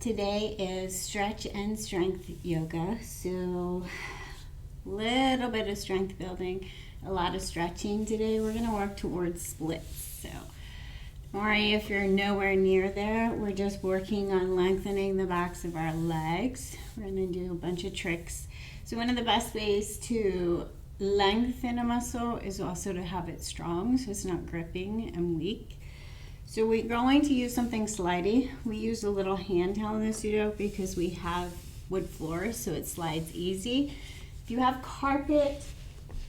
Today is stretch and strength yoga, so little bit of strength building, a lot of stretching today. We're going to work towards splits, so don't worry if you're nowhere near there. We're just working on lengthening the backs of our legs. We're going to do a bunch of tricks. So one of the best ways to lengthen a muscle is also to have it strong, so it's not gripping and weak. So we're going to use something slidey. We use a little handheld in the studio because we have wood floors, so it slides easy. If you have carpet,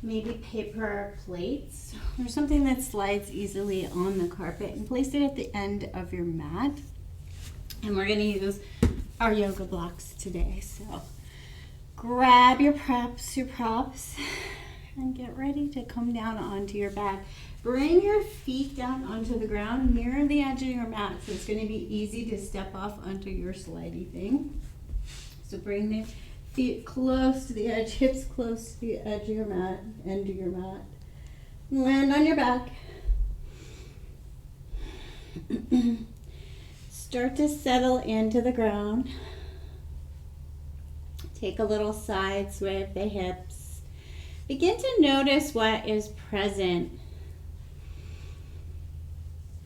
maybe paper plates or something that slides easily on the carpet, and place it at the end of your mat. And we're going to use our yoga blocks today. So grab your props, and get ready to come down onto your back. Bring your feet down onto the ground near the edge of your mat, so it's going to be easy to step off onto your slidey thing. So bring the feet close to the edge, hips close to the edge of your mat, end of your mat. Land on your back. Start to settle into the ground. Take a little side sway of the hips. Begin to notice what is present.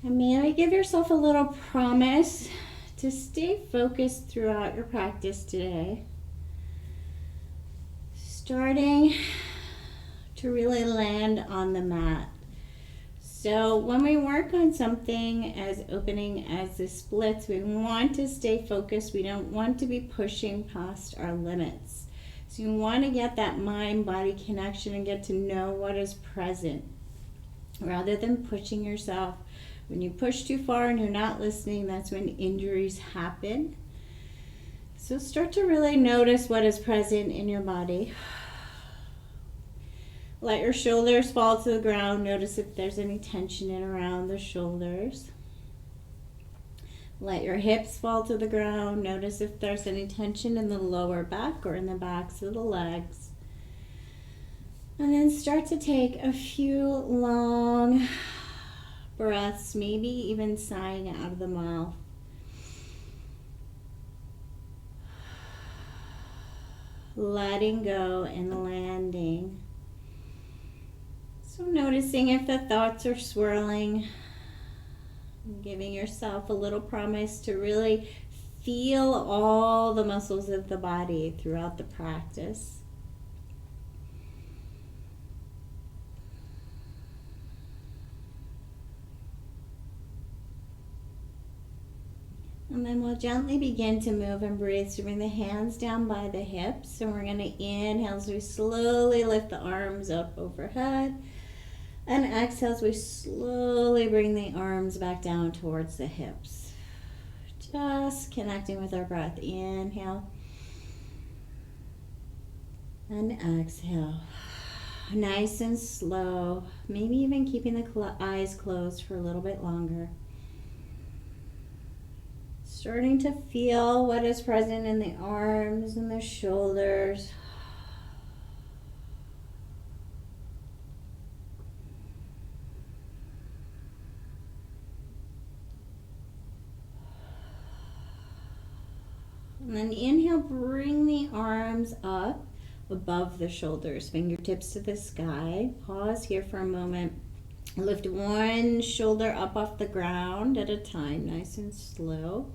And maybe give yourself a little promise to stay focused throughout your practice today. Starting to really land on the mat. So when we work on something as opening as the splits, we want to stay focused. We don't want to be pushing past our limits. So you want to get that mind-body connection and get to know what is present rather than pushing yourself. When you push too far and you're not listening, that's when injuries happen. So start to really notice what is present in your body. Let your shoulders fall to the ground. Notice if there's any tension in around the shoulders. Let your hips fall to the ground. Notice if there's any tension in the lower back or in the backs of the legs. And then start to take a few long breaths, maybe even sighing out of the mouth. Letting go and landing. So noticing if the thoughts are swirling, giving yourself a little promise to really feel all the muscles of the body throughout the practice. And then we'll gently begin to move and breathe. So bring the hands down by the hips, and we're going to inhale as we slowly lift the arms up overhead. And exhale as we slowly bring the arms back down towards the hips. Just connecting with our breath. Inhale. And exhale. Nice and slow. Maybe even keeping the eyes closed for a little bit longer. Starting to feel what is present in the arms and the shoulders. And then inhale, bring the arms up above the shoulders, fingertips to the sky. Pause here for a moment. Lift one shoulder up off the ground at a time, nice and slow.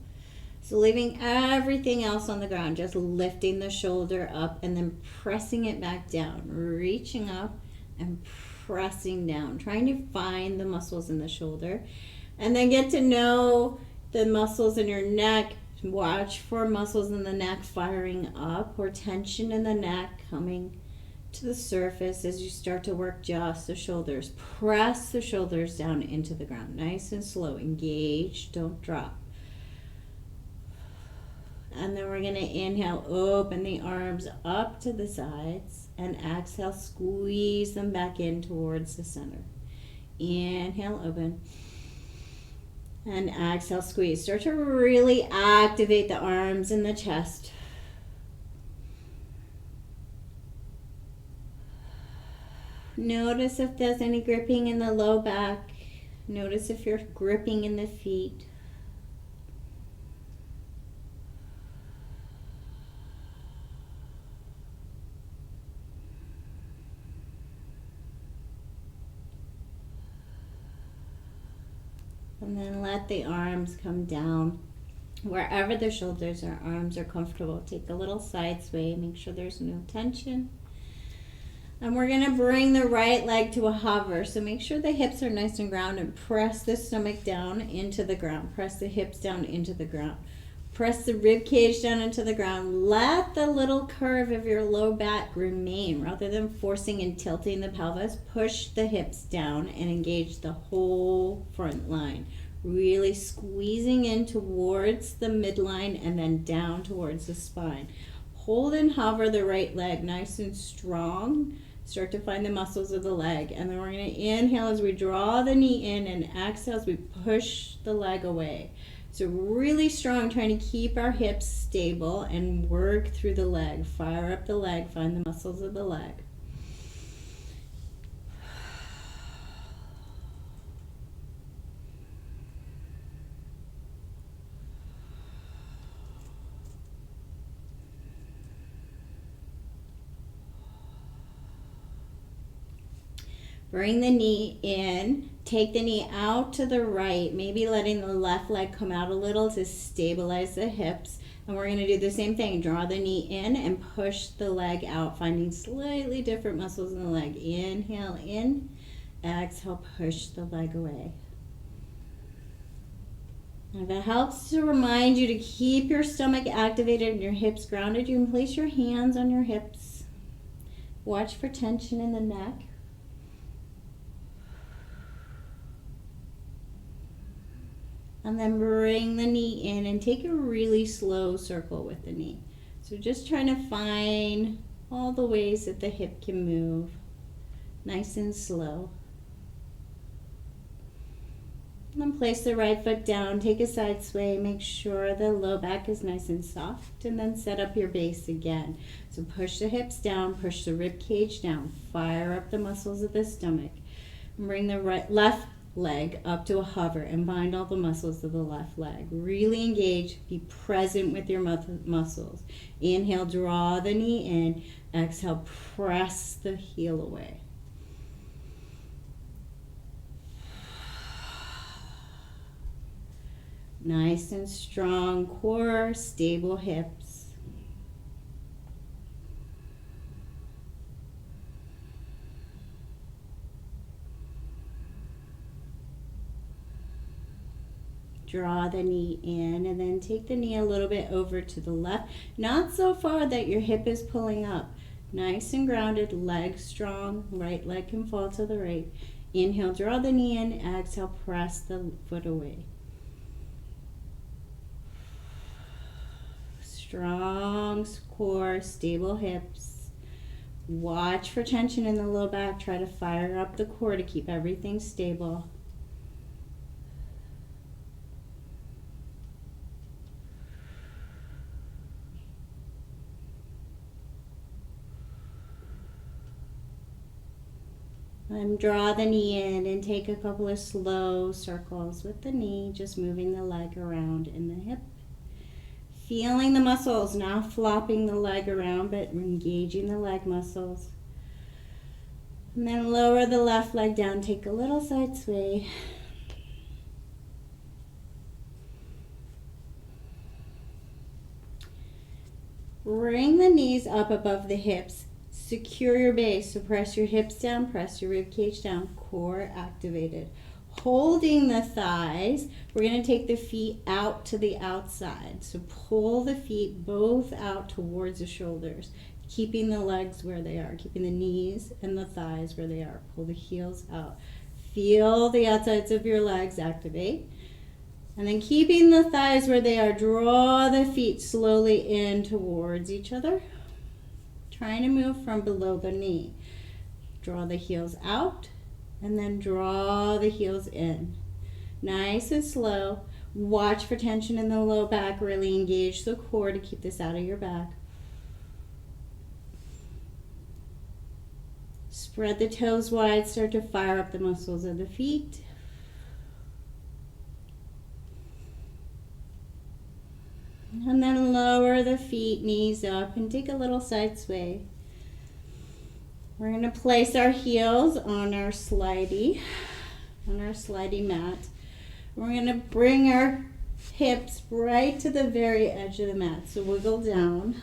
So leaving everything else on the ground, just lifting the shoulder up and then pressing it back down, reaching up and pressing down, trying to find the muscles in the shoulder. And then get to know the muscles in your neck. Watch for muscles in the neck firing up or tension in the neck coming to the surface as you start to work just the shoulders. Press the shoulders down into the ground, nice and slow. Engage, don't drop. And then we're going to inhale, open the arms up to the sides, and exhale, squeeze them back in towards the center. Inhale, open. And exhale, squeeze. Start to really activate the arms and the chest. Notice if there's any gripping in the low back. Notice if you're gripping in the feet. And then let the arms come down. Wherever the shoulders or arms are comfortable, take a little side sway. Make sure there's no tension. And we're going to bring the right leg to a hover. So make sure the hips are nice and grounded and press the stomach down into the ground. Press the hips down into the ground. Press the rib cage down into the ground. Let the little curve of your low back remain. Rather than forcing and tilting the pelvis, push the hips down and engage the whole front line. Really squeezing in towards the midline and then down towards the spine. Hold and hover the right leg nice and strong. Start to find the muscles of the leg. And then we're going to inhale as we draw the knee in and exhale as we push the leg away. So really strong, trying to keep our hips stable and work through the leg. Fire up the leg, find the muscles of the leg. Bring the knee in, take the knee out to the right, maybe letting the left leg come out a little to stabilize the hips. And we're going to do the same thing. Draw the knee in and push the leg out, finding slightly different muscles in the leg. Inhale in, exhale, push the leg away. If it helps to remind you to keep your stomach activated and your hips grounded, you can place your hands on your hips. Watch for tension in the neck. And then bring the knee in and take a really slow circle with the knee. So just trying to find all the ways that the hip can move. Nice and slow. And then place the right foot down, take a side sway, make sure the low back is nice and soft, and then set up your base again. So push the hips down, push the rib cage down, fire up the muscles of the stomach. And bring the left leg up to a hover and bind all the muscles of the left leg. Really engage, be present with your muscles. Inhale, draw the knee in. Exhale, press the heel away. Nice and strong core, stable hips. Draw the knee in and then take the knee a little bit over to the left. Not so far that your hip is pulling up. Nice and grounded, leg strong, right leg can fall to the right. Inhale, draw the knee in, exhale, press the foot away. Strong core, stable hips. Watch for tension in the low back. Try to fire up the core to keep everything stable. And draw the knee in and take a couple of slow circles with the knee, just moving the leg around in the hip. Feeling the muscles, not flopping the leg around, but engaging the leg muscles. And then lower the left leg down, take a little side sway. Bring the knees up above the hips. Secure your base, so press your hips down, press your rib cage down, core activated. Holding the thighs, we're going to take the feet out to the outside. So pull the feet both out towards the shoulders, keeping the legs where they are, keeping the knees and the thighs where they are. Pull the heels out. Feel the outsides of your legs activate. And then keeping the thighs where they are, draw the feet slowly in towards each other. Trying to move from below the knee. Draw the heels out and then draw the heels in. Nice and slow. Watch for tension in the low back. Really engage the core to keep this out of your back. Spread the toes wide. Start to fire up the muscles of the feet. And then lower the feet, knees up, and take a little side sway. We're going to place our heels on our slidey mat. We're going to bring our hips right to the very edge of the mat. So wiggle down.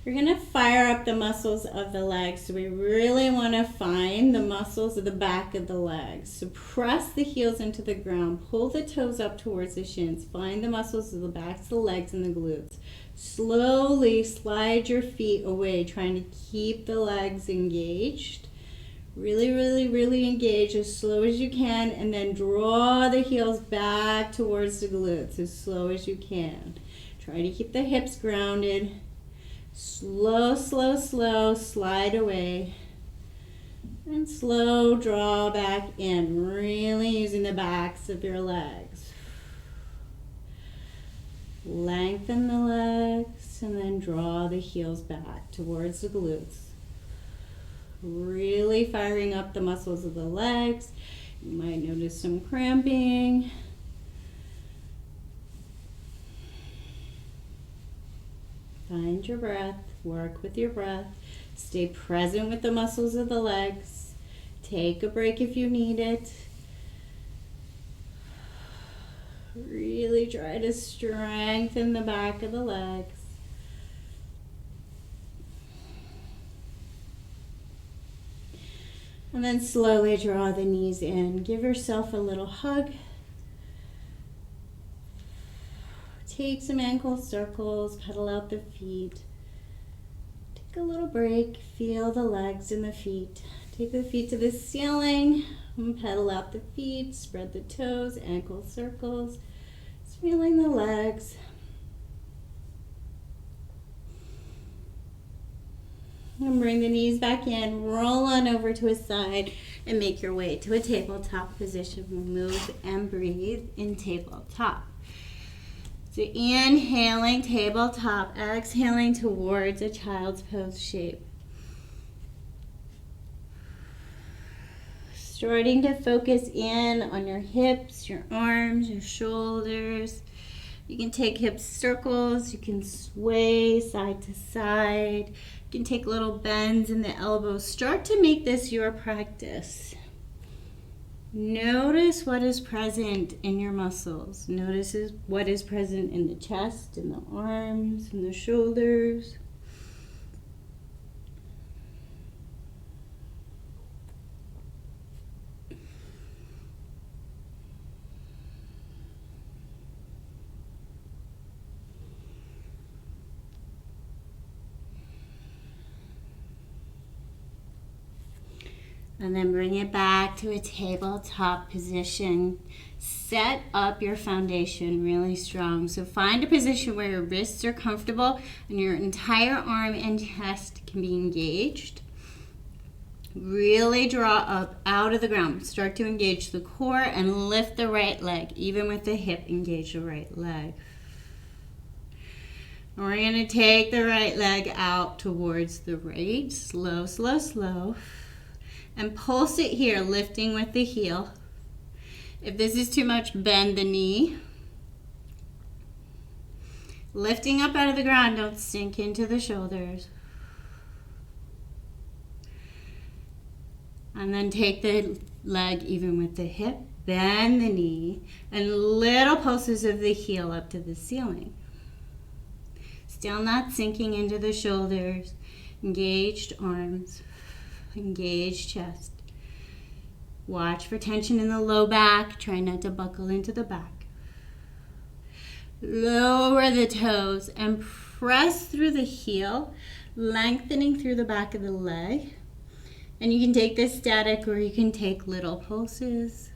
We're going to fire up the muscles of the legs. So we really want to find the muscles of the back of the legs. So press the heels into the ground. Pull the toes up towards the shins. Find the muscles of the backs of the legs and the glutes. Slowly slide your feet away, trying to keep the legs engaged. Really, really, really engage as slow as you can, and then draw the heels back towards the glutes as slow as you can. Try to keep the hips grounded. Slow, slow, slow, slide away. And slow draw back in, really using the backs of your legs. Lengthen the legs and then draw the heels back towards the glutes. Really firing up the muscles of the legs. You might notice some cramping. Find your breath, work with your breath. Stay present with the muscles of the legs. Take a break if you need it. Really try to strengthen the back of the legs. And then slowly draw the knees in. Give yourself a little hug. Take some ankle circles, pedal out the feet. Take a little break, feel the legs and the feet. Take the feet to the ceiling, and pedal out the feet, spread the toes, ankle circles. Just feeling the legs. And bring the knees back in, roll on over to a side, and make your way to a tabletop position. Move and breathe in tabletop. So inhaling tabletop, exhaling towards a child's pose shape. Starting to focus in on your hips, your arms, your shoulders. You can take hip circles, you can sway side to side. You can take little bends in the elbows. Start to make this your practice. Notice what is present in your muscles. Notice what is present in the chest, in the arms, in the shoulders. And then bring it back to a tabletop position. Set up your foundation really strong. So find a position where your wrists are comfortable and your entire arm and chest can be engaged. Really draw up out of the ground. Start to engage the core and lift the right leg. Even with the hip, engage the right leg. And we're going to take the right leg out towards the right. Slow, slow, slow. And pulse it here, lifting with the heel. If this is too much, bend the knee. Lifting up out of the ground, don't sink into the shoulders. And then take the leg even with the hip, bend the knee, and little pulses of the heel up to the ceiling. Still not sinking into the shoulders. Engaged arms. Engage chest. Watch for tension in the low back. Try not to buckle into the back. Lower the toes and press through the heel, lengthening through the back of the leg. And you can take this static or you can take little pulses.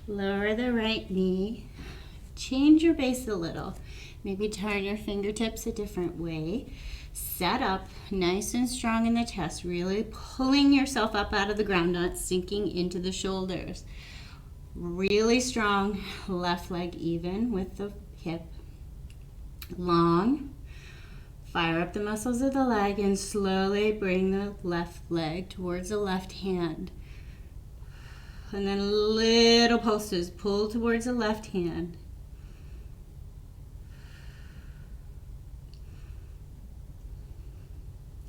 Lower the right knee. Change your base a little. Maybe turn your fingertips a different way. Set up nice and strong in the chest, really pulling yourself up out of the ground, not sinking into the shoulders. Really strong left leg even with the hip. Long, Fire up the muscles of the leg and slowly bring the left leg towards the left hand. And then little pulses. Pull towards the left hand.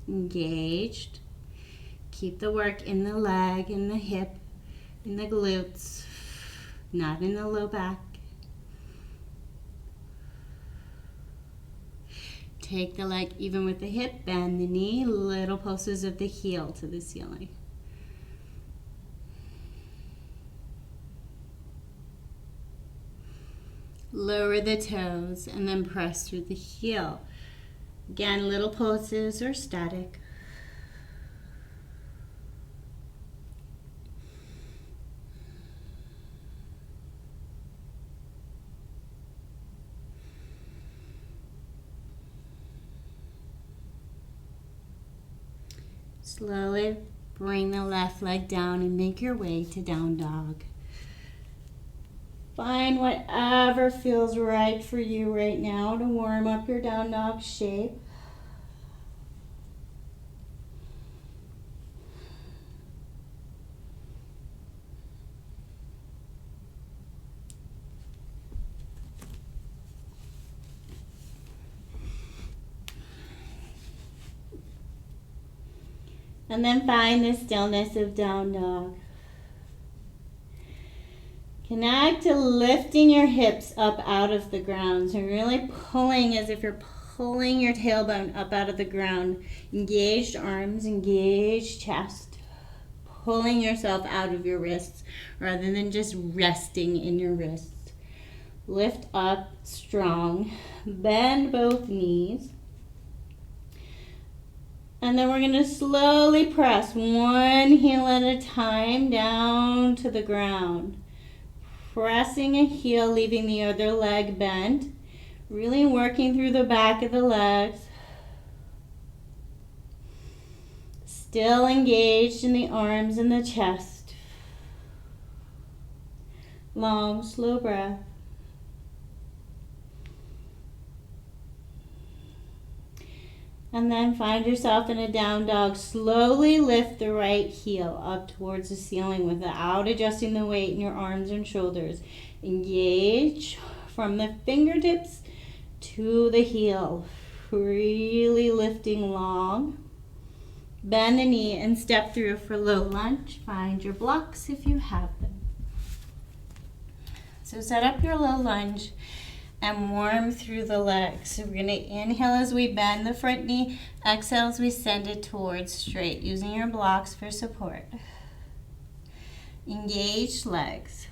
Engaged. Keep the work in the leg, in the hip, in the glutes, not in the low back. Take the leg even with the hip, bend the knee, little pulses of the heel to the ceiling. Lower the toes and then press through the heel. Again, little pulses or static. Slowly bring the left leg down and make your way to down dog. Find whatever feels right for you right now to warm up your down dog shape. And then find the stillness of down dog. Connect to lifting your hips up out of the ground. So really pulling as if you're pulling your tailbone up out of the ground. Engaged arms, engaged chest. Pulling yourself out of your wrists rather than just resting in your wrists. Lift up strong. Bend both knees. And then we're going to slowly press one heel at a time down to the ground. Pressing a heel, leaving the other leg bent. Really working through the back of the legs. Still engaged in the arms and the chest. Long, slow breath. And then find yourself in a down dog. Slowly lift the right heel up towards the ceiling without adjusting the weight in your arms and shoulders. Engage from the fingertips to the heel. Really lifting long. Bend the knee and step through for low lunge. Find your blocks if you have them. So set up your low lunge and warm through the legs. So we're going to inhale as we bend the front knee, exhale as we send it towards straight, using your blocks for support. Engaged legs.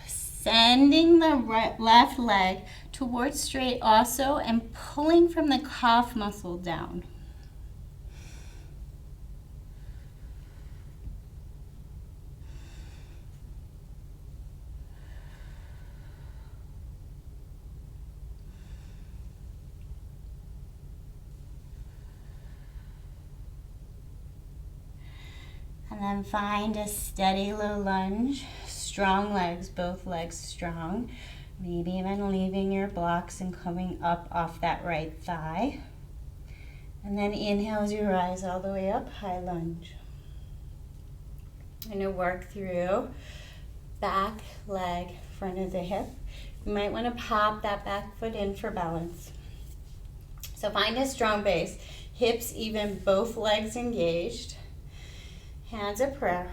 Sending the left leg towards straight also and pulling from the calf muscle down. And then find a steady low lunge, strong legs, both legs strong. Maybe even leaving your blocks and coming up off that right thigh. And then inhale as you rise all the way up, high lunge. And to work through back leg, front of the hip. You might want to pop that back foot in for balance. So find a strong base, hips even, both legs engaged. Hands of prayer.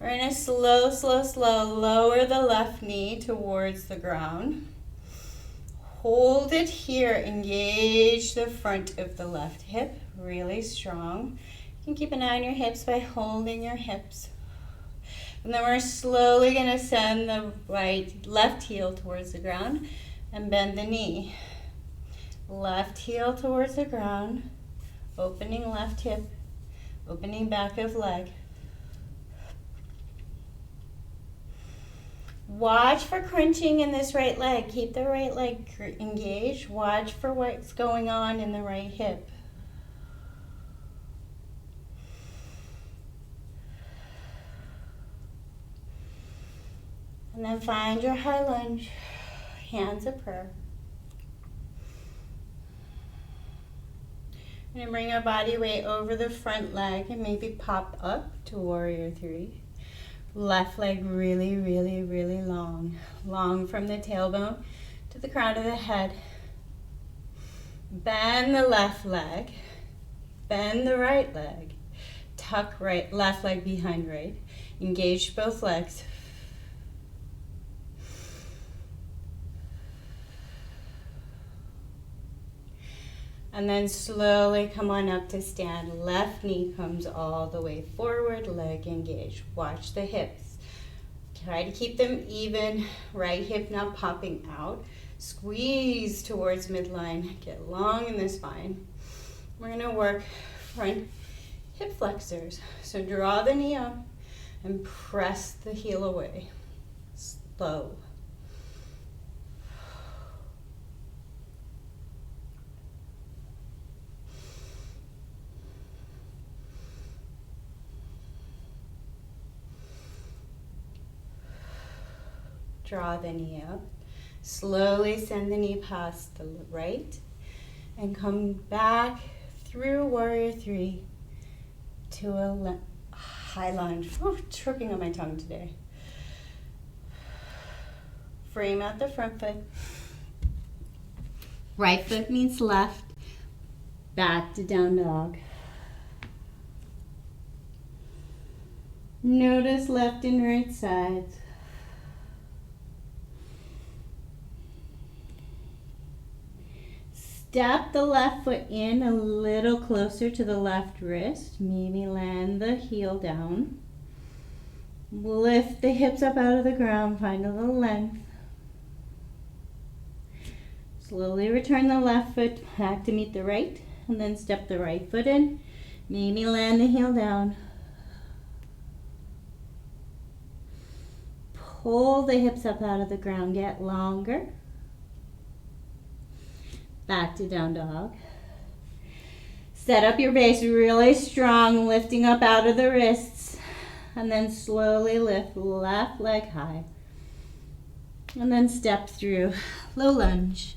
We're going to slow, lower the left knee towards the ground. Hold it here. Engage the front of the left hip, really strong. You can keep an eye on your hips by holding your hips. And then we're slowly going to send the left heel towards the ground and bend the knee. Left heel towards the ground, opening left hip. Opening back of leg. Watch for crunching in this right leg. Keep the right leg engaged. Watch for what's going on in the right hip. And then find your high lunge. hands of prayer. We're going to bring our body weight over the front leg and maybe pop up to warrior three. Left leg really, really, really long. Long from the tailbone to the crown of the head. Bend the left leg. Bend the right leg. Tuck left leg behind right. Engage both legs. And then slowly come on up to stand. Left knee comes all the way forward, leg engaged. Watch the hips. Try to keep them even. Right hip not popping out. Squeeze towards midline. Get long in the spine. We're going to work front hip flexors. So draw the knee up and press the heel away. Slow. Draw the knee up. Slowly send the knee past the right and come back through warrior three to a high lunge. Ooh, choking on my tongue today. Frame out the front foot. Right foot meets left. Back to down dog. Notice left and right sides. Step the left foot in a little closer to the left wrist. Maybe land the heel down. Lift the hips up out of the ground. Find a little length. Slowly return the left foot back to meet the right. And then step the right foot in. Maybe land the heel down. Pull the hips up out of the ground. Get longer. Back to down dog. Set up your base really strong, lifting up out of the wrists. And then slowly lift left leg high. And then step through low lunge.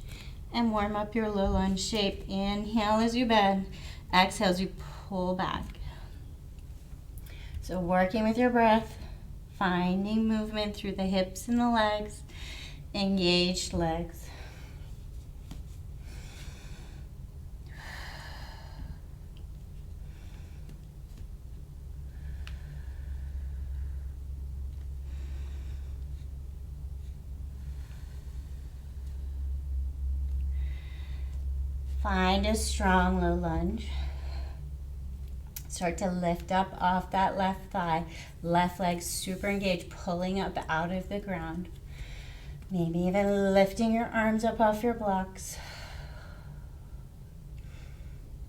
And warm up your low lunge shape. Inhale as you bend. Exhale as you pull back. So working with your breath. Finding movement through the hips and the legs. Engaged legs. Find a strong low lunge. Start to lift up off that left thigh. Left leg super engaged, pulling up out of the ground. Maybe even lifting your arms up off your blocks.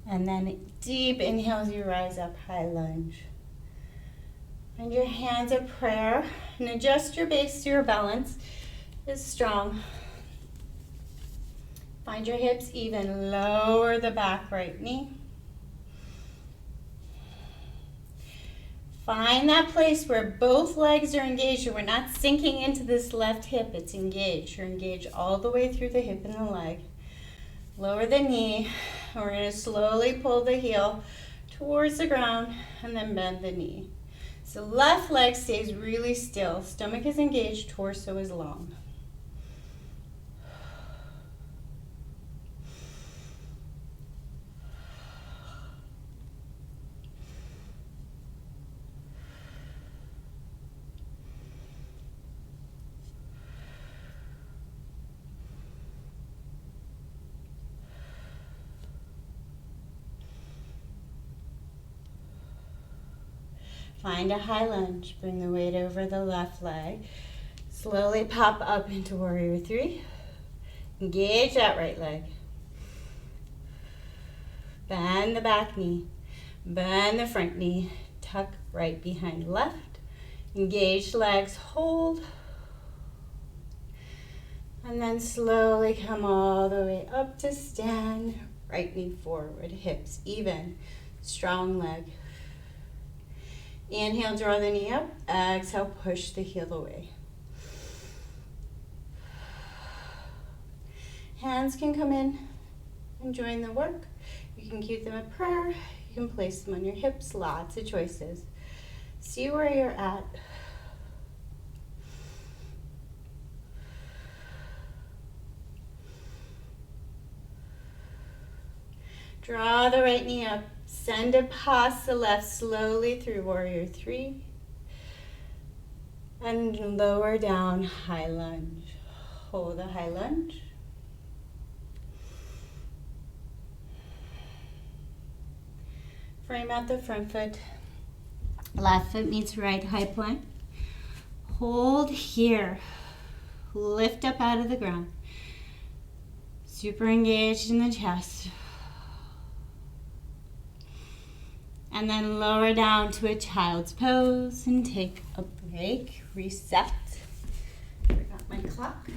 And then deep inhale as you rise up, high lunge. Find your hands of prayer and adjust your base so your balance is strong. Find your hips even, lower the back right knee. Find that place where both legs are engaged. We're not sinking into this left hip, it's engaged. You're engaged all the way through the hip and the leg. Lower the knee, and we're going to slowly pull the heel towards the ground and then bend the knee. So left leg stays really still. Stomach is engaged, torso is long. Find a high lunge. Bring the weight over the left leg. Slowly pop up into warrior three. Engage that right leg. Bend the back knee. Bend the front knee. Tuck right behind left. Engage legs. Hold. And then slowly come all the way up to stand. Right knee forward. Hips even. Strong leg. Inhale, draw the knee up. Exhale, push the heel away. Hands can come in and join the work. You can keep them at prayer. You can place them on your hips. Lots of choices. See where you're at. Draw the right knee up. Send it past the left slowly through warrior three. And lower down, high lunge. Hold the high lunge. Frame out the front foot. Left foot meets right high plank. Hold here. Lift up out of the ground. Super engaged in the chest. And then lower down to a child's pose and take a break. Reset. Forgot my clock.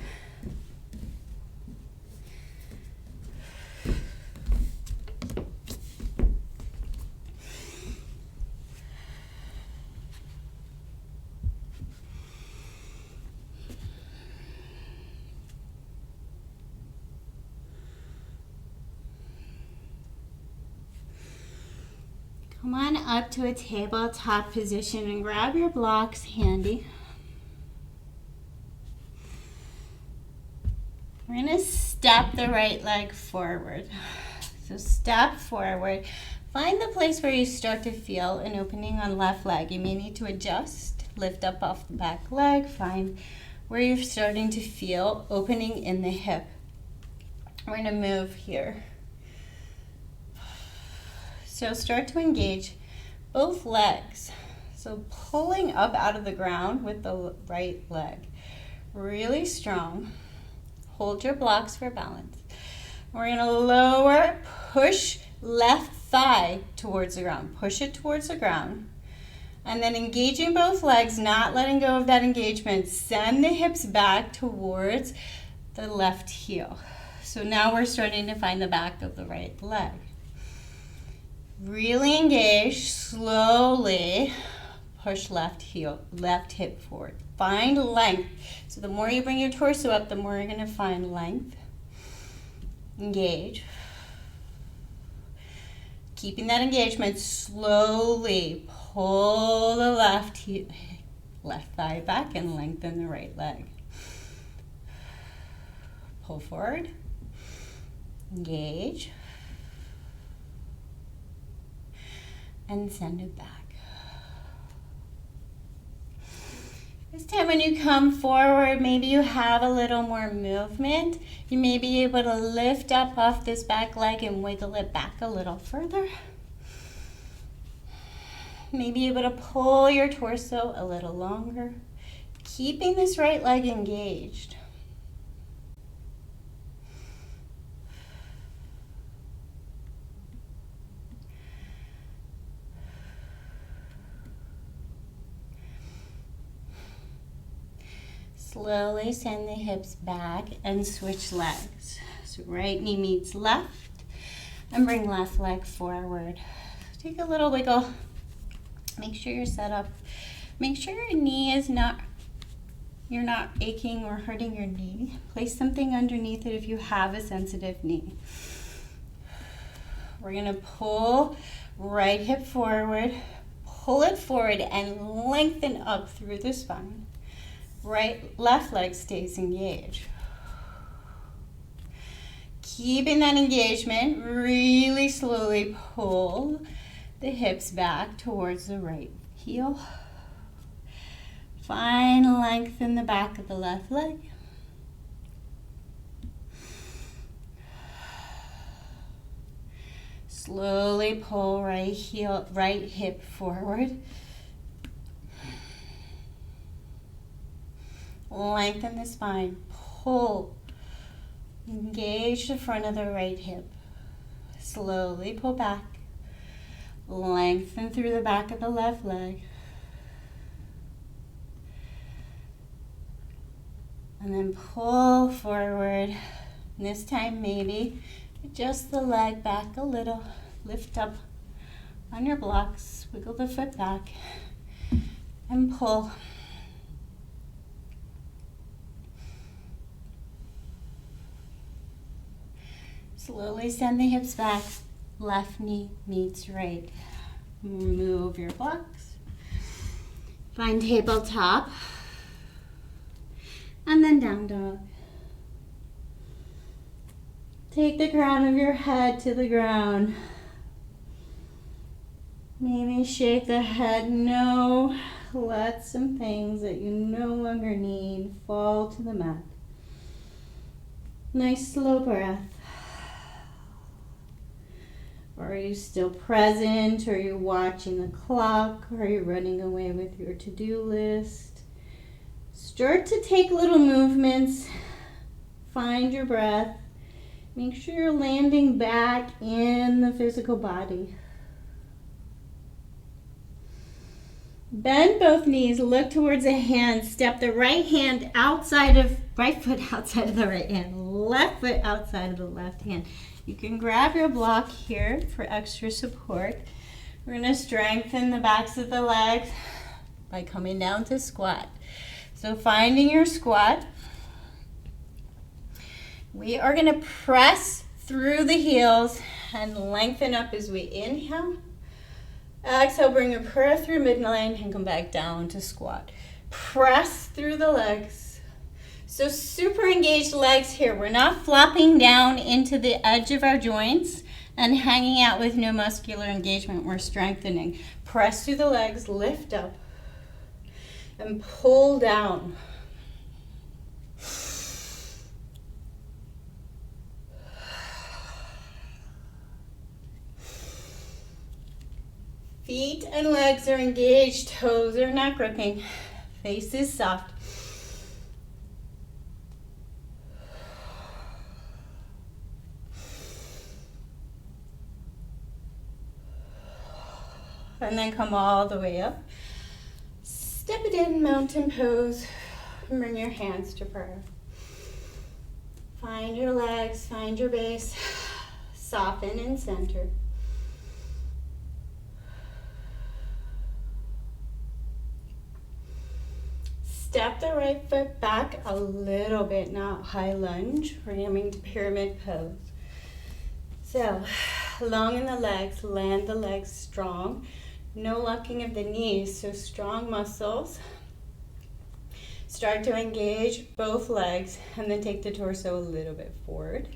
Come on up to a tabletop position and grab your blocks handy. We're going to step the right leg forward. So step forward. Find the place where you start to feel an opening on left leg. You may need to adjust. Lift up off the back leg. Find where you're starting to feel opening in the hip. We're going to move here. So start to engage both legs. So pulling up out of the ground with the right leg. Really strong. Hold your blocks for balance. We're going to lower, push left thigh towards the ground. Push it towards the ground. And then engaging both legs, not letting go of that engagement. Send the hips back towards the left heel. So now we're starting to find the back of the right leg. Really engage, slowly push left hip forward. Find length. So the more you bring your torso up, the more you're going to find length. Engage. Keeping that engagement, slowly pull the left thigh back and lengthen the right leg. Pull forward. Engage. And send it back. This time when you come forward, maybe you have a little more movement. You may be able to lift up off this back leg and wiggle it back a little further. Maybe able to pull your torso a little longer, keeping this right leg engaged. Slowly send the hips back and switch legs. So right knee meets left and bring left leg forward. Take a little wiggle. Make sure you're set up. Make sure your knee is you're not aching or hurting your knee. Place something underneath it if you have a sensitive knee. We're going to pull right hip forward, pull it forward and lengthen up through the spine. Left leg stays engaged. Keeping that engagement, really slowly pull the hips back towards the right heel. Find length in the back of the left leg. Slowly pull right hip forward. Lengthen the spine, pull, engage the front of the right hip. Slowly pull back, lengthen through the back of the left leg. And then pull forward. And this time maybe adjust the leg back a little, lift up on your blocks, wiggle the foot back, and pull. Slowly send the hips back. Left knee meets right. Move your blocks. Find tabletop. And then down dog. Take the crown of your head to the ground. Maybe shake the head no. Let some things that you no longer need fall to the mat. Nice slow breath. Or are you still present? Or are you watching the clock? Or are you running away with your to-do list? Start to take little movements. Find your breath. Make sure you're landing back in the physical body. Bend both knees, look towards a hand, step the right hand outside of, right foot outside of the right hand, left foot outside of the left hand. You can grab your block here for extra support. We're going to strengthen the backs of the legs by coming down to squat. So finding your squat, we are going to press through the heels and lengthen up as we inhale. Exhale, bring your prayer through midline and come back down to squat. Press through the legs. So super engaged legs here. We're not flopping down into the edge of our joints and hanging out with no muscular engagement. We're strengthening. Press through the legs, lift up, and pull down. Feet and legs are engaged, toes are not gripping, face is soft. And then come all the way up. Step it in, mountain pose. Bring your hands to prayer. Find your legs, find your base. Soften and center. Step the right foot back a little bit, not high lunge. We're coming to pyramid pose. So, long in the legs, land the legs strong. No locking of the knees, so strong muscles. Start to engage both legs and then take the torso a little bit forward.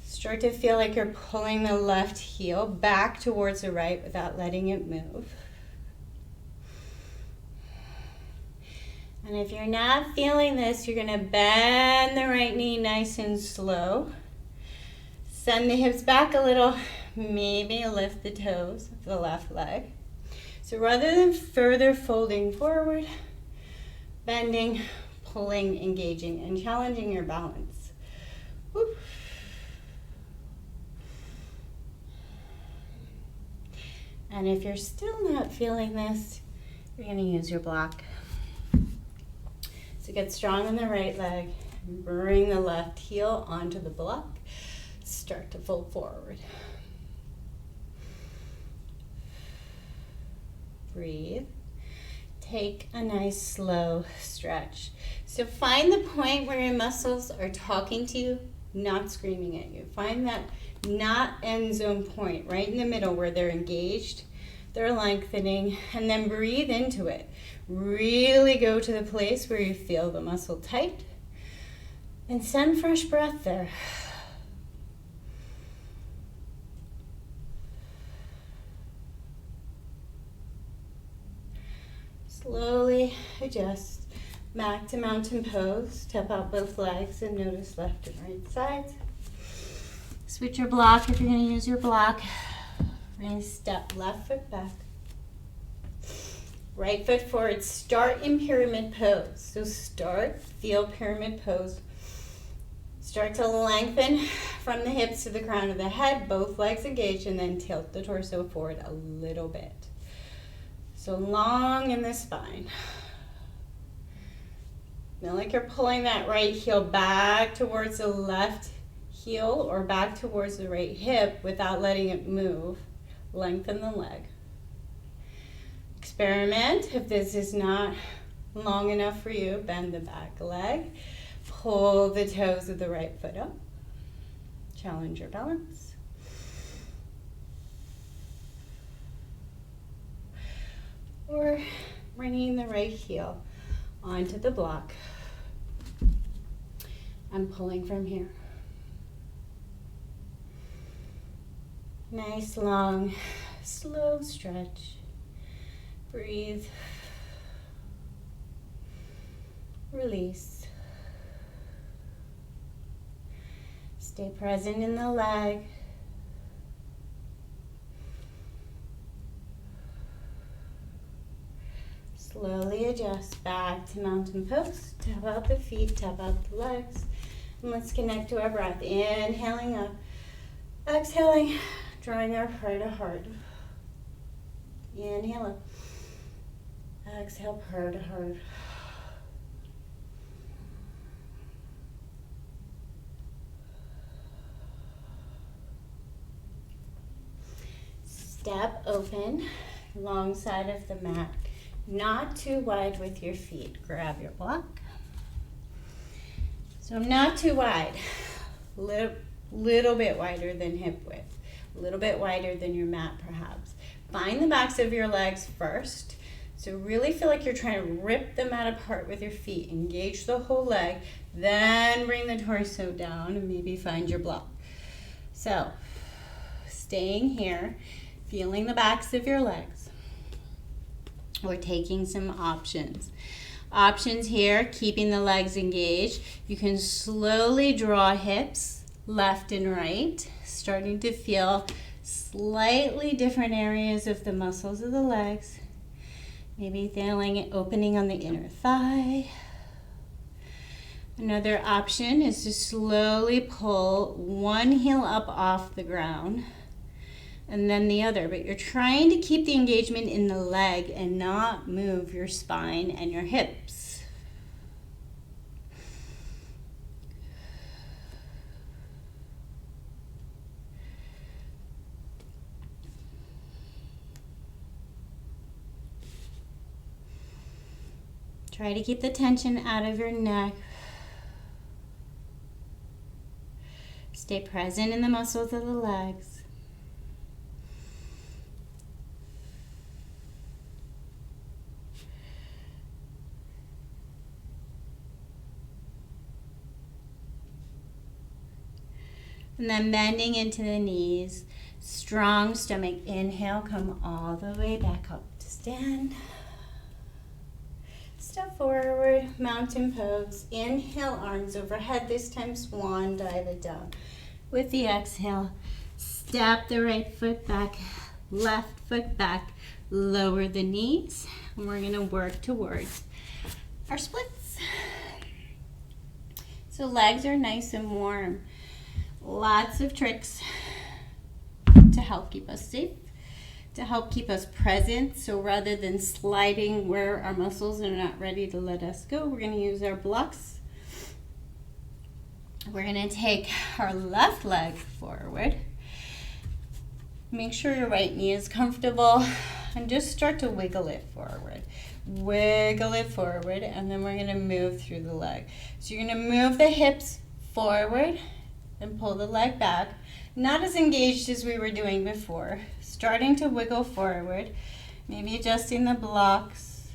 Start to feel like you're pulling the left heel back towards the right without letting it move. And if you're not feeling this, you're going to bend the right knee nice and slow. Send the hips back a little. Maybe lift the toes of the left leg. So rather than further folding forward, bending, pulling, engaging, and challenging your balance. Whoop. And if you're still not feeling this, you're going to use your block. So get strong on the right leg, bring the left heel onto the block, start to fold forward. Breathe. Take a nice slow stretch. So find the point where your muscles are talking to you, not screaming at you. Find that not end zone point, right in the middle where they're engaged, they're lengthening, and then breathe into it. Really go to the place where you feel the muscle tight and send fresh breath there. Slowly adjust back to mountain pose. Step out both legs and notice left and right sides. Switch your block if you're going to use your block. We're going to step left foot back. Right foot forward. Start in pyramid pose. So start, feel pyramid pose. Start to lengthen from the hips to the crown of the head. Both legs engaged, and then tilt the torso forward a little bit. So long in the spine. Feel like you're pulling that right heel back towards the left heel or back towards the right hip without letting it move. Lengthen the leg. Experiment. If this is not long enough for you, bend the back leg. pull the toes of the right foot up. Challenge your balance. Or bringing the right heel onto the block. I'm pulling from here. Nice, long, slow stretch. Breathe. Release. Stay present in the leg. Slowly adjust back to mountain pose. Tap out the feet, tap out the legs. And let's connect to our breath. Inhaling up. Exhaling, drawing our heart to heart. Inhale up. Exhale, heart to heart. Step open, long side of the mat. Not too wide with your feet. Grab your block. So not too wide. Little bit wider than hip width. A little bit wider than your mat perhaps. Find the backs of your legs first. So really feel like you're trying to rip the mat apart with your feet. Engage the whole leg. Then bring the torso down and maybe find your block. So staying here, feeling the backs of your legs. We're taking some options. Options here, keeping the legs engaged. You can slowly draw hips left and right, starting to feel slightly different areas of the muscles of the legs. Maybe feeling it opening on the inner thigh. Another option is to slowly pull one heel up off the ground and then the other, but you're trying to keep the engagement in the leg and not move your spine and your hips. Try to keep the tension out of your neck. Stay present in the muscles of the legs. And then bending into the knees, strong stomach. Inhale, come all the way back up to stand. Step forward, mountain pose. Inhale, arms overhead. This time swan dive it down. With the exhale, step the right foot back, left foot back. Lower the knees. And we're going to work towards our splits. So legs are nice and warm. Lots of tricks to help keep us safe, to help keep us present. So rather than sliding where our muscles are not ready to let us go, we're going to use our blocks. We're going to take our left leg forward. Make sure your right knee is comfortable and just start to wiggle it forward. Wiggle it forward, and then we're going to move through the leg. So you're going to move the hips forward and pull the leg back. Not as engaged as we were doing before. Starting to wiggle forward, maybe adjusting the blocks.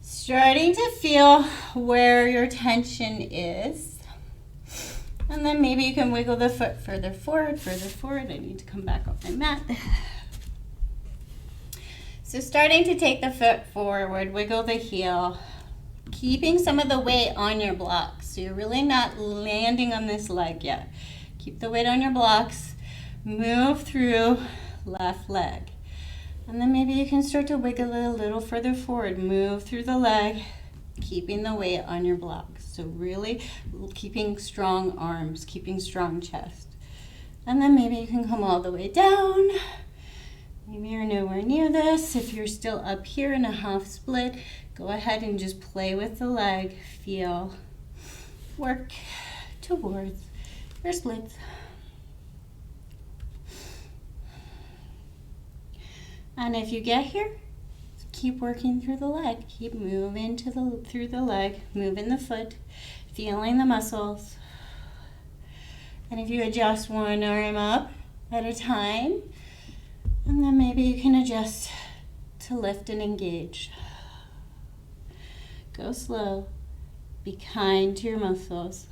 Starting to feel where your tension is. And then maybe you can wiggle the foot further forward, further forward. I need to come back off my mat. So starting to take the foot forward, wiggle the heel, keeping some of the weight on your blocks. So you're really not landing on this leg yet. Keep the weight on your blocks. Move through left leg. And then maybe you can start to wiggle it a little further forward. Move through the leg, keeping the weight on your blocks. So really keeping strong arms, keeping strong chest. And then maybe you can come all the way down. Maybe you're nowhere near this. If you're still up here in a half split, go ahead and just play with the leg. Feel, work towards your splits. And if you get here, keep working through the leg. Keep moving through the leg, moving the foot, feeling the muscles. And if you adjust one arm up at a time, and then maybe you can adjust to lift and engage. Go slow. Be kind to your muscles.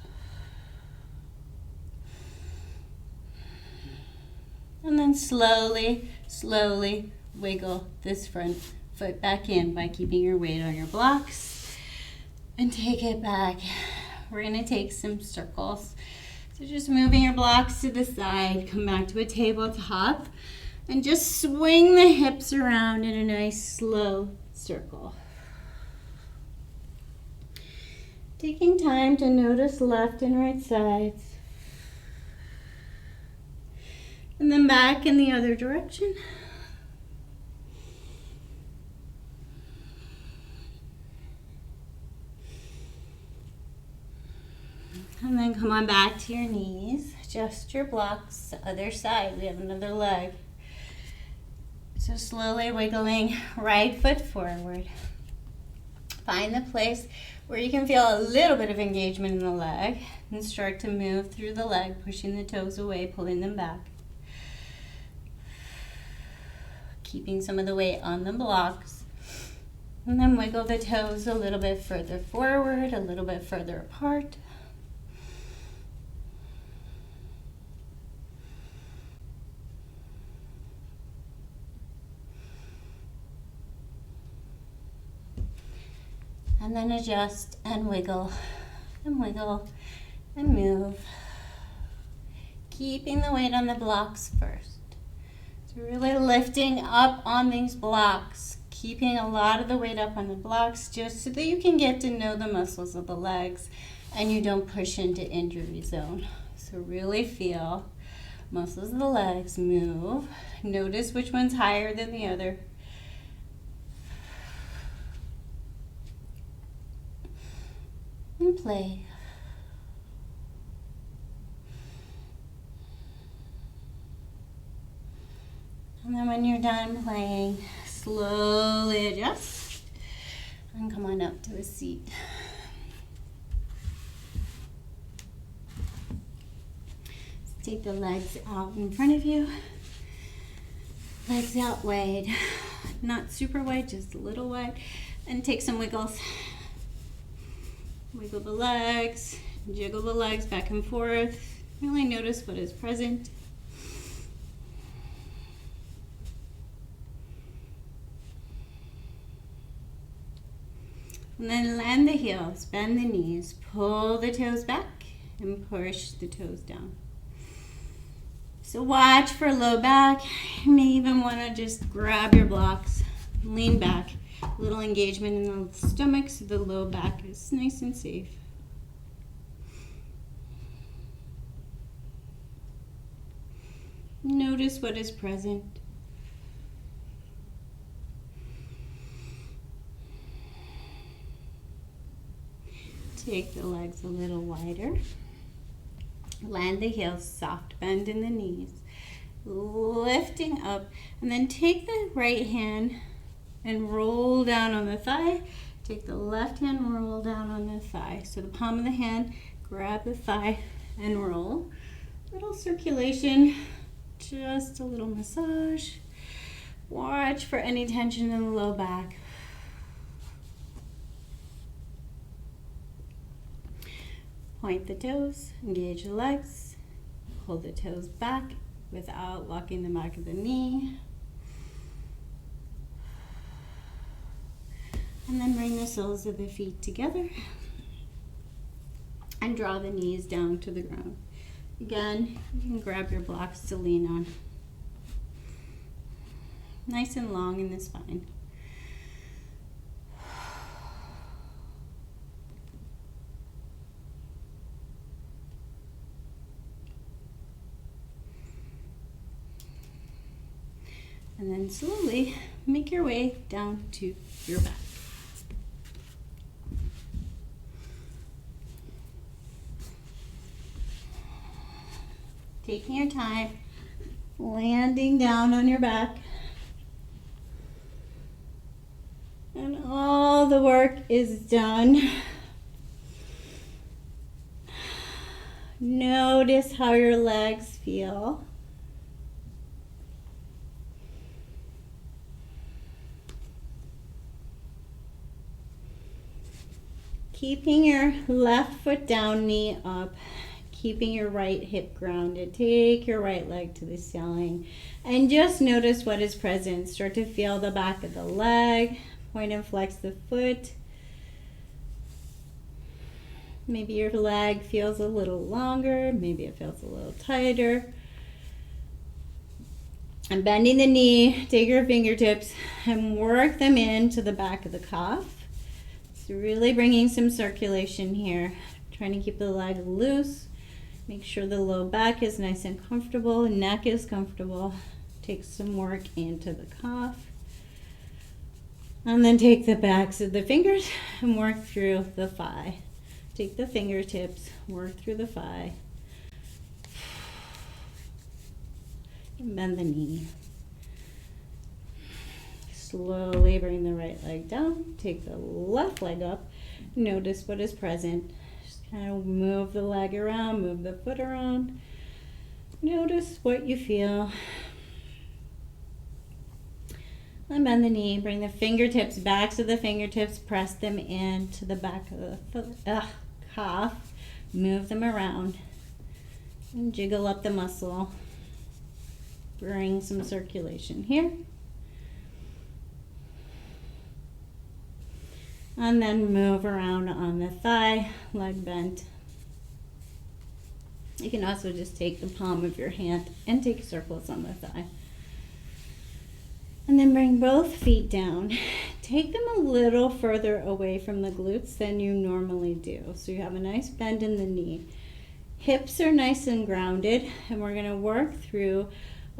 And then slowly, slowly wiggle this front foot back in by keeping your weight on your blocks. And take it back. We're going to take some circles. So just moving your blocks to the side. Come back to a tabletop. And just swing the hips around in a nice slow circle. Taking time to notice left and right sides. And then back in the other direction. And then come on back to your knees. Adjust your blocks. Other side. We have another leg. So slowly wiggling right foot forward. Find the place where you can feel a little bit of engagement in the leg and start to move through the leg, pushing the toes away, pulling them back. Keeping some of the weight on the blocks. And then wiggle the toes a little bit further forward, a little bit further apart. And then adjust and wiggle and wiggle and move. Keeping the weight on the blocks first. So really lifting up on these blocks. Keeping a lot of the weight up on the blocks just so that you can get to know the muscles of the legs and you don't push into injury zone. So really feel muscles of the legs move. Notice which one's higher than the other. And play. And then when you're done playing, slowly adjust and come on up to a seat. So take the legs out in front of you. Legs out wide. Not super wide, just a little wide. And take some wiggles. Wiggle the legs, jiggle the legs back and forth. Really notice what is present. And then land the heels, bend the knees, pull the toes back and push the toes down. So watch for low back. You may even want to just grab your blocks, lean back. A little engagement in the stomach so the low back is nice and safe. Notice what is present. Take the legs a little wider. Land the heels, soft bend in the knees. Lifting up, and then take the right hand and roll down on the thigh. Take the left hand, roll down on the thigh. So the palm of the hand, grab the thigh and roll. Little circulation, just a little massage. Watch for any tension in the low back. Point the toes, engage the legs, pull the toes back without locking the back of the knee. And then bring the soles of the feet together and draw the knees down to the ground. Again, you can grab your blocks to lean on. Nice and long in the spine. And then slowly make your way down to your back. Taking your time, landing down on your back. the work is done, notice how your legs feel. Keeping your left foot down, knee up, keeping your right hip grounded. Take your right leg to the ceiling and just notice what is present. Start to feel the back of the leg, point and flex the foot. Maybe your leg feels a little longer, maybe it feels a little tighter. And bending the knee, take your fingertips and work them into the back of the calf. So really bringing some circulation here, trying to keep the leg loose. Make sure the low back is nice and comfortable, neck is comfortable. Take some work into the calf. And then take the backs of the fingers and work through the thigh. Take the fingertips, work through the thigh. And bend the knee. Slowly bring the right leg down. Take the left leg up. Notice what is present. Just kind of move the leg around, move the foot around. Notice what you feel. And bend the knee. Bring the fingertips, backs of the fingertips, press them into the back of the foot, calf. Move them around. And jiggle up the muscle. Bring some circulation here. And then move around on the thigh, leg bent. You can also just take the palm of your hand and take circles on the thigh. And then bring both feet down. Take them a little further away from the glutes than you normally do. So you have a nice bend in the knee. Hips are nice and grounded, and we're going to work through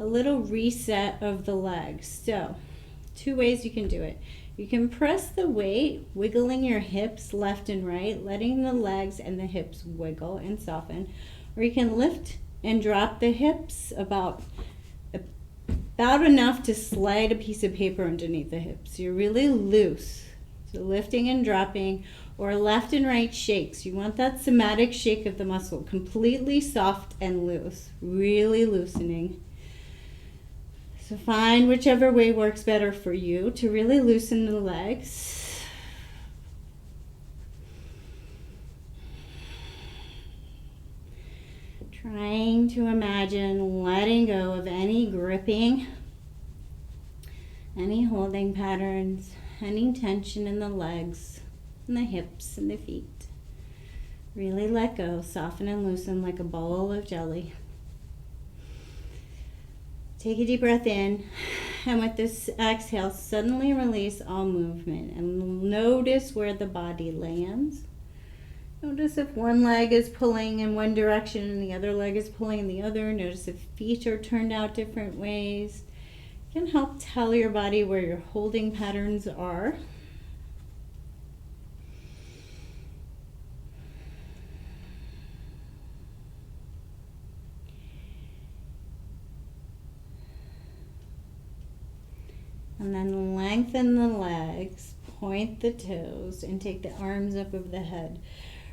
a little reset of the legs. So, two ways you can do it. You can press the weight, wiggling your hips left and right, letting the legs and the hips wiggle and soften. Or you can lift and drop the hips about enough to slide a piece of paper underneath the hips. You're really loose. So lifting and dropping, or left and right shakes. You want that somatic shake of the muscle, completely soft and loose, really loosening. So find whichever way works better for you to really loosen the legs. Trying to imagine letting go of any gripping, any holding patterns, any tension in the legs, and the hips and the feet. Really let go, soften and loosen like a bowl of jelly. Take a deep breath in, and with this exhale, suddenly release all movement and notice where the body lands. Notice if one leg is pulling in one direction and the other leg is pulling in the other. Notice if feet are turned out different ways. It can help tell your body where your holding patterns are. And then lengthen the legs, point the toes, and take the arms up over the head.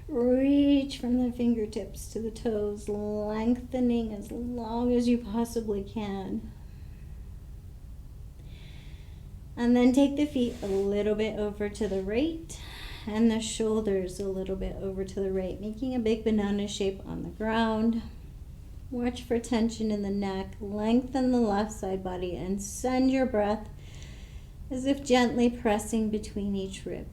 Reach from the fingertips to the toes, lengthening as long as you possibly can. And then take the feet a little bit over to the right and the shoulders a little bit over to the right, making a big banana shape on the ground. Watch for tension in the neck. Lengthen the left side body and send your breath as if gently pressing between each rib.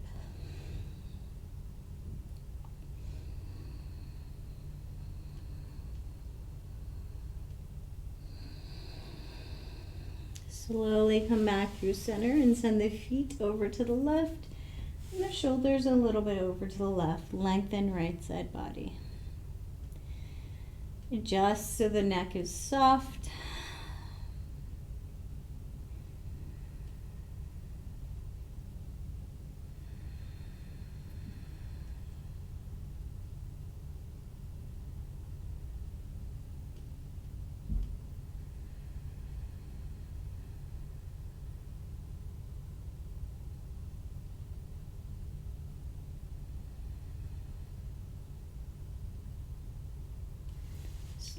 Slowly come back through center and send the feet over to the left and the shoulders a little bit over to the left. Lengthen right side body. Adjust so the neck is soft.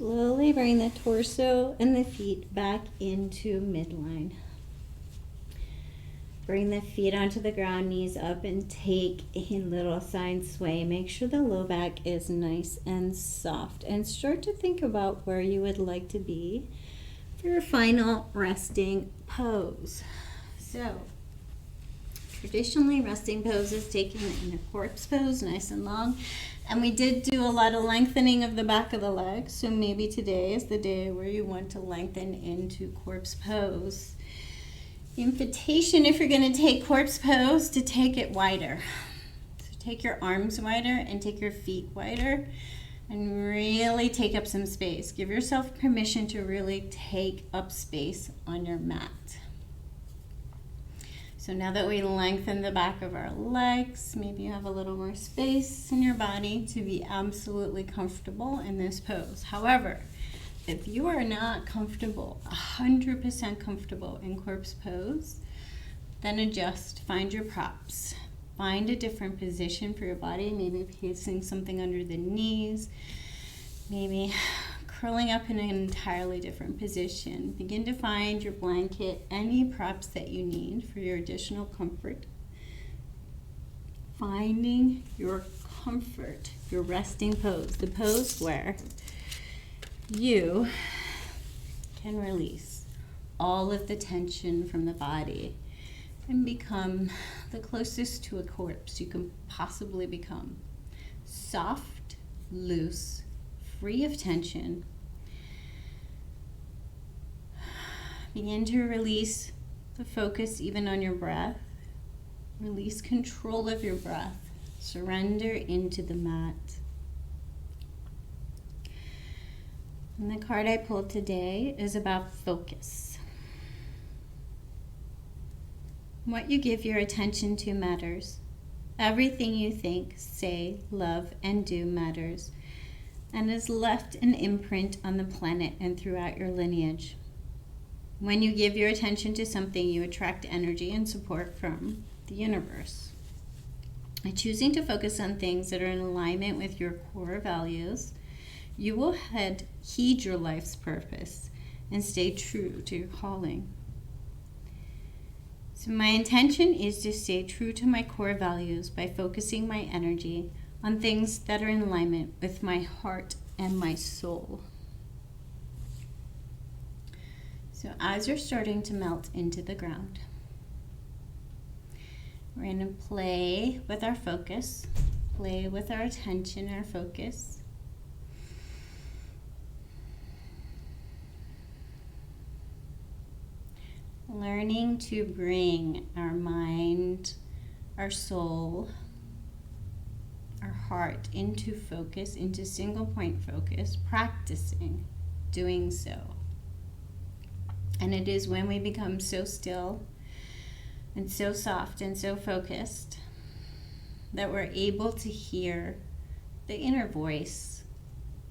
Slowly bring the torso and the feet back into midline. Bring the feet onto the ground, knees up, and take a little side sway. Make sure the low back is nice and soft. And start to think about where you would like to be for your final resting pose. So, traditionally, resting pose is taken in a corpse pose, nice and long. And we did do a lot of lengthening of the back of the legs. So maybe today is the day where you want to lengthen into corpse pose. Invitation, if you're going to take corpse pose, to take it wider. So take your arms wider and take your feet wider and really take up some space. Give yourself permission to really take up space on your mat. So now that we lengthen the back of our legs, maybe you have a little more space in your body to be absolutely comfortable in this pose. However, if you are not comfortable, 100% comfortable in corpse pose, then adjust, find your props. Find a different position for your body, maybe placing something under the knees, maybe curling up in an entirely different position. Begin to find your blanket, any props that you need for your additional comfort. Finding your comfort, your resting pose, the pose where you can release all of the tension from the body and become the closest to a corpse you can possibly become. Soft, loose, free of tension. Begin to release the focus even on your breath. Release control of your breath. Surrender into the mat. And the card I pulled today is about focus. What you give your attention to matters. Everything you think, say, love, and do matters, and has left an imprint on the planet and throughout your lineage. When you give your attention to something, you attract energy and support from the universe. By choosing to focus on things that are in alignment with your core values, you will heed your life's purpose and stay true to your calling. So my intention is to stay true to my core values by focusing my energy on things that are in alignment with my heart and my soul. So as you're starting to melt into the ground, we're going to play with our focus, play with our attention, our focus. Learning to bring our mind, our soul, our heart into focus, into single point focus, practicing doing so. And it is when we become so still and so soft and so focused that we're able to hear the inner voice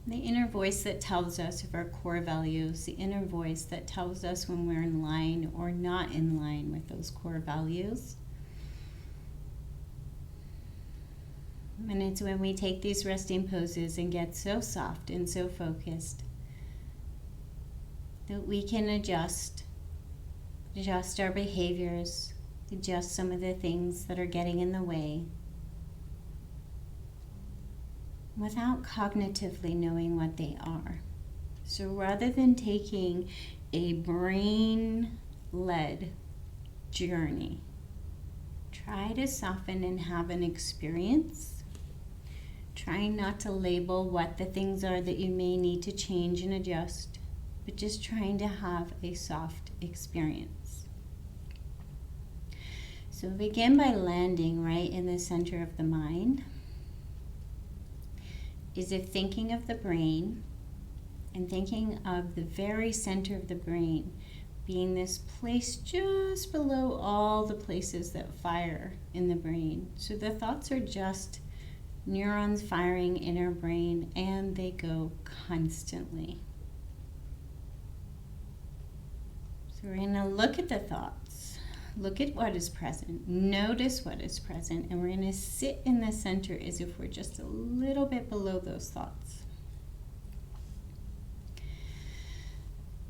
that tells us of our core values, the inner voice that tells us when we're in line or not in line with those core values. And it's when we take these resting poses and get so soft and so focused that we can adjust our behaviors, adjust some of the things that are getting in the way without cognitively knowing what they are. So rather than taking a brain-led journey, try to soften and have an experience. Trying not to label what the things are that you may need to change and adjust, but just trying to have a soft experience. So begin by landing right in the center of the mind, as if thinking of the brain and thinking of the very center of the brain being this place just below all the places that fire in the brain. So the thoughts are just neurons firing in our brain, and they go constantly. So we're going to look at the thoughts, look at what is present, notice what is present, and we're going to sit in the center as if we're just a little bit below those thoughts.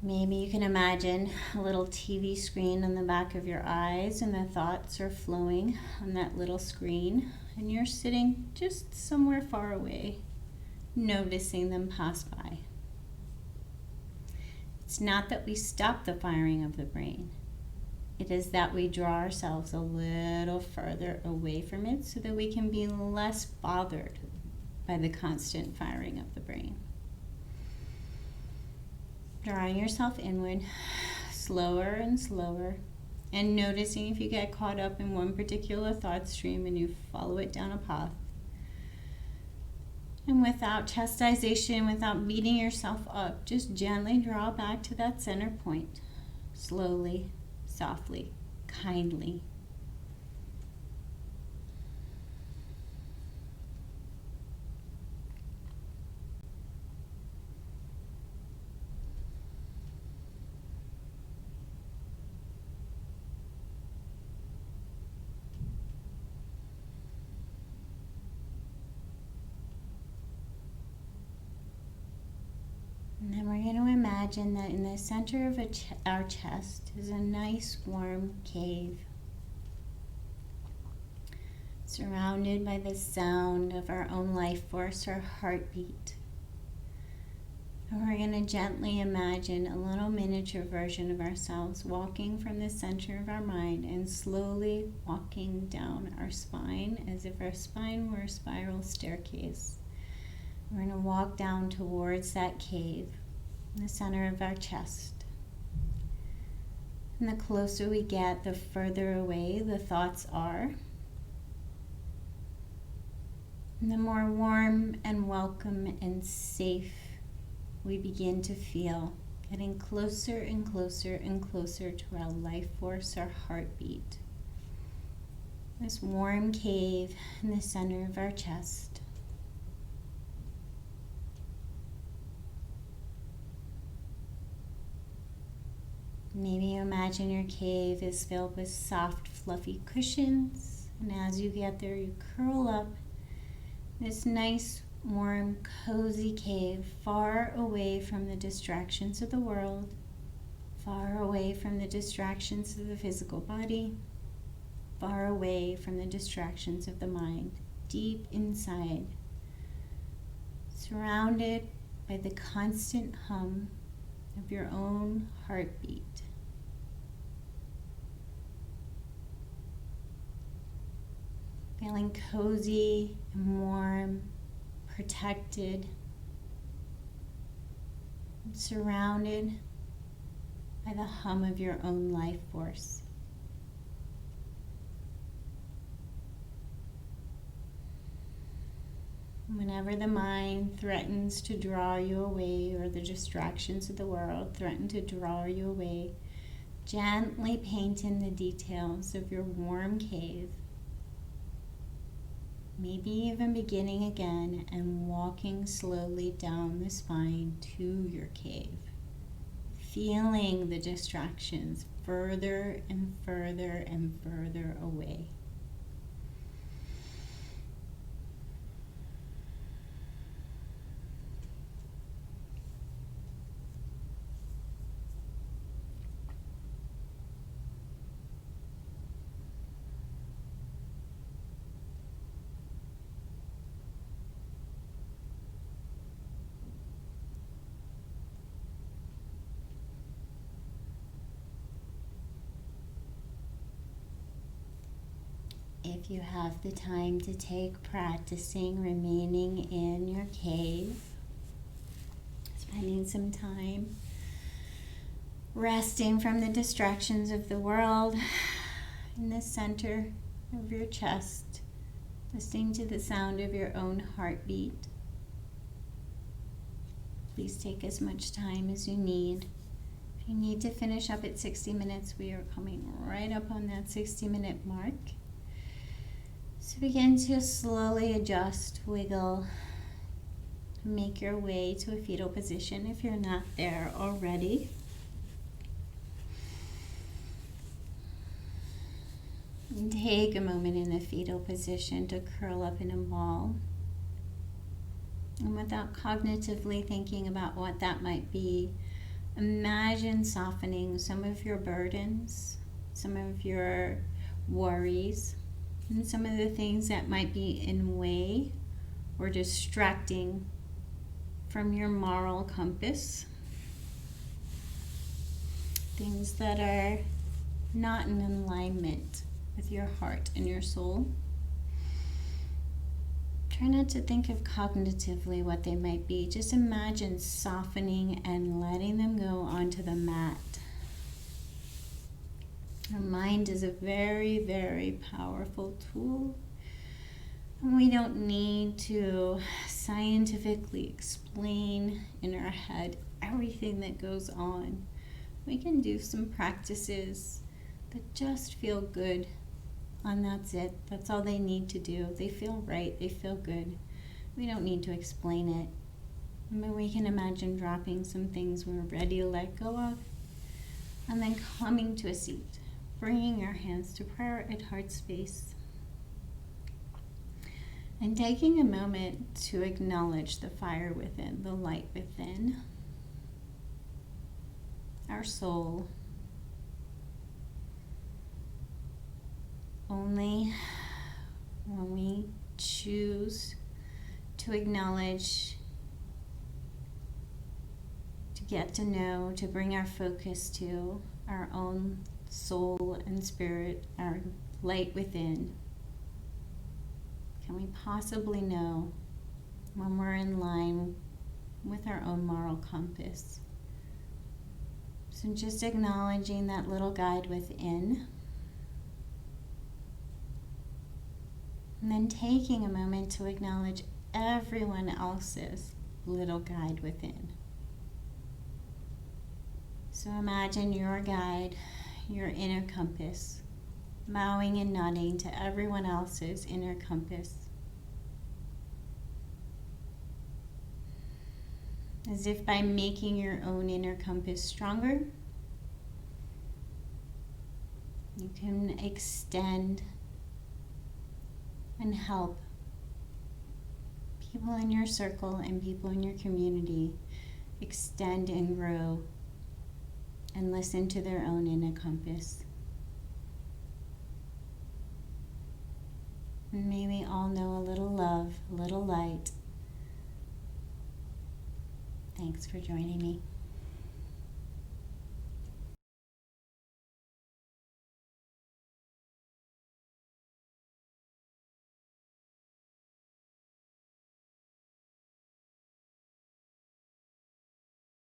Maybe you can imagine a little TV screen on the back of your eyes, and the thoughts are flowing on that little screen, and you're sitting just somewhere far away, noticing them pass by. It's not that we stop the firing of the brain. It is that we draw ourselves a little further away from it so that we can be less bothered by the constant firing of the brain. Drawing yourself inward, slower and slower, and noticing if you get caught up in one particular thought stream and you follow it down a path. And without chastisation, without beating yourself up, just gently draw back to that center point, slowly, softly, kindly. And then we're going to imagine that in the center of our chest is a nice warm cave, surrounded by the sound of our own life force, our heartbeat. And we're going to gently imagine a little miniature version of ourselves walking from the center of our mind and slowly walking down our spine as if our spine were a spiral staircase. We're going to walk down towards that cave in the center of our chest. And the closer we get, the further away the thoughts are. And the more warm and welcome and safe we begin to feel, getting closer and closer and closer to our life force, our heartbeat. This warm cave in the center of our chest. Maybe you imagine your cave is filled with soft, fluffy cushions, and as you get there, you curl up in this nice, warm, cozy cave, far away from the distractions of the world, far away from the distractions of the physical body, far away from the distractions of the mind, deep inside, surrounded by the constant hum of your own heartbeat. Feeling cozy and warm, protected, and surrounded by the hum of your own life force. Whenever the mind threatens to draw you away, or the distractions of the world threaten to draw you away, gently paint in the details of your warm cave. Maybe even beginning again and walking slowly down the spine to your cave, feeling the distractions further and further and further away. If you have the time to take practicing remaining in your cave, spending some time resting from the distractions of the world in the center of your chest, listening to the sound of your own heartbeat. Please take as much time as you need. If you need to finish up at 60 minutes, we are coming right up on that 60-minute mark. So begin to slowly adjust, wiggle, make your way to a fetal position if you're not there already. And take a moment in the fetal position to curl up in a ball. And without cognitively thinking about what that might be, Imagine softening some of your burdens, some of your worries, and some of the things that might be in way or distracting from your moral compass. Things that are not in alignment with your heart and your soul. Try not to think of cognitively what they might be. Just imagine softening and letting them go onto the mat. Our mind is a very, very powerful tool. And we don't need to scientifically explain in our head everything that goes on. We can do some practices that just feel good, and that's it. That's all they need to do. They feel right. They feel good. We don't need to explain it. But we can imagine dropping some things we're ready to let go of, and then coming to a seat, bringing our hands to prayer at heart space, and taking a moment to acknowledge the fire within, the light within, our soul. Only when we choose to acknowledge, to get to know, to bring our focus to our own soul and spirit, our light within, can we possibly know when we're in line with our own moral compass. So just acknowledging that little guide within, and then taking a moment to acknowledge everyone else's little guide within. So imagine your guide, your inner compass, bowing and nodding to everyone else's inner compass, as if by making your own inner compass stronger, you can extend and help people in your circle and people in your community extend and grow and listen to their own inner compass. And may we all know a little love, a little light. Thanks for joining me.